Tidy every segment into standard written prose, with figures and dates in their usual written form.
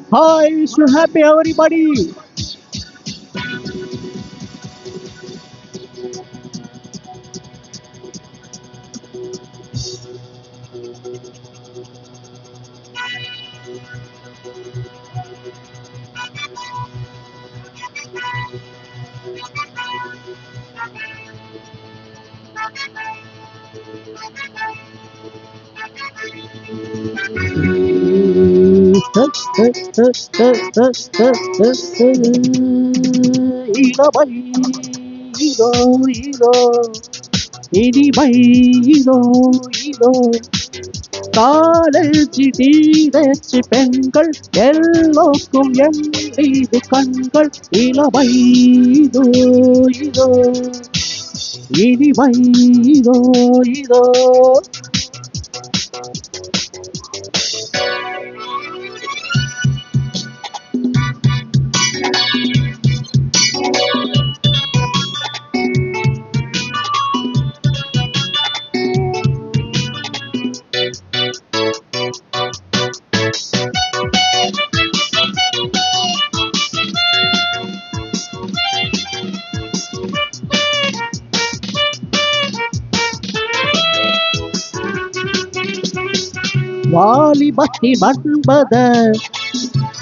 Hi, so happy everybody. இளமை இதோ இதோ இனிமை இதோ இதோ காலேஜ் டீனேஜ் பெண்கள் எல்லோருக்கும் என் மீது கண்கள் இளமை இதோ இதோ இனிமை இதோ இதோ வாலிபத்தி மன்பத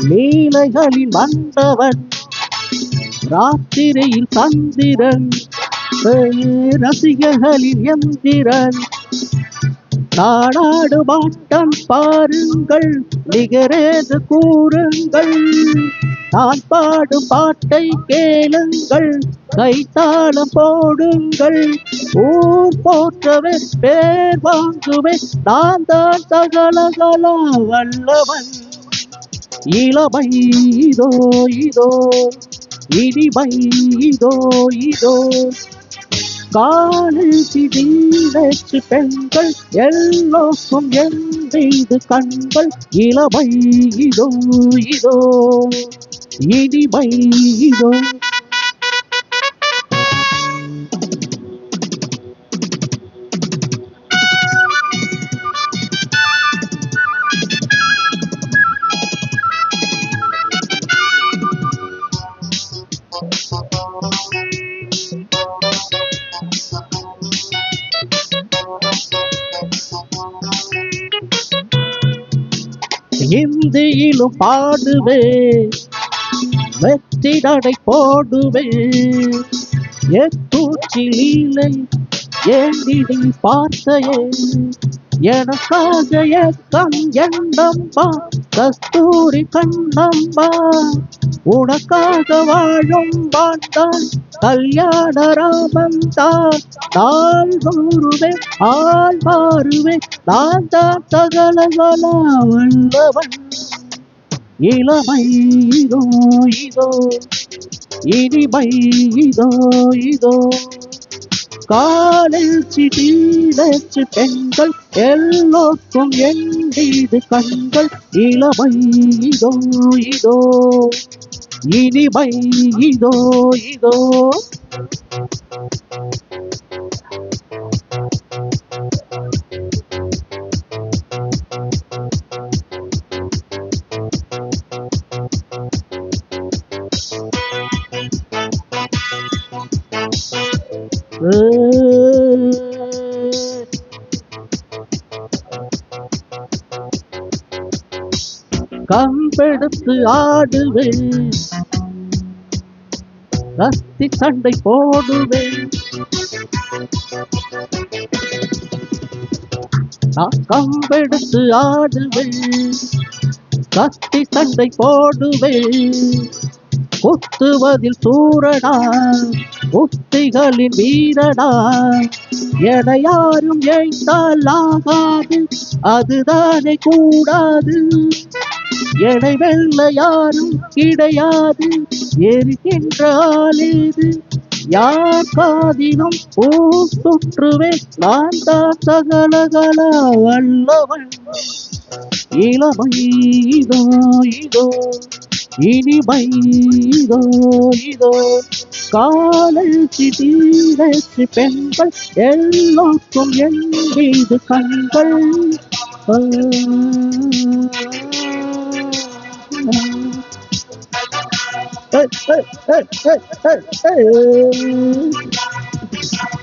லீலைகளின் மன்னவன் ராத்திரியில் சந்திரன் ரசிகர்களின் எந்திரன் நாடாடு மாட்டம் பாருங்கள் நிகரேது கூறுங்கள் நான் பாடும் பாட்டை கேளுங்கள் கைத்தாளம் போடுங்கள் ஊர் போற்றவே பேர் வாங்குவே நான் தான் சகலகலா வல்லவன் இளமை இதோ இதோ இனிமை இதோ இதோ காலேஜ் பெண்கள் எல்லோருக்கும் என் மீது கண்கள் இளமை இதோ இதோ இனிமை இதோ இந்தியிலும் பாடுவே வெற்றி நடை போடுவே எத்தூச்சி லீலை ஏண்டிடி பார்த்தையே எனக்காக ஏக்கம் எண்ணம்பா கஸ்தூரி கண்ணம்பா உனக்காக வாழும் பாட்டான் கல்யாண ராமன் தான் நாள் கூறுவே ஆள் மாறுவே நான் தான் சகலகலா வல்லவன் இளமை இதோ இதோ இனிமை இதோ இதோ காலேஜ் டீனேஜ் பெண்கள் எல்லோருக்கும் என் மீது கண்கள் இளமை இதோ இதோ இனிமை இதோ இதோ கம்பெடுத்து ஆடுவேன் ரத்தி சண்டை போடுவேன் நான் கம்பெடுத்து ஆடுவேன் கத்தி சண்டை போடுவேன் குத்துவதில் சூரனா உத்திகளின் வீரனா என யாரும் ஏய்த்தால் ஆகாது அதுதானே கூடாது எடை வெல்ல யாரும் கிடையாது எரிகின்ற ஆளேது யார் காதிலும் பூசுற்றுவே நான் தான் சகலகல வல்லவன் இளமை இதோ இதோ இனிமை இதோ இதோ காலேஜ் டீனேஜ் பெண்கள் எல்லோருக்கும் என் மீது கண்கள் ஏய், ஏய், ஏய், ஏய், ஏய், ஏய்.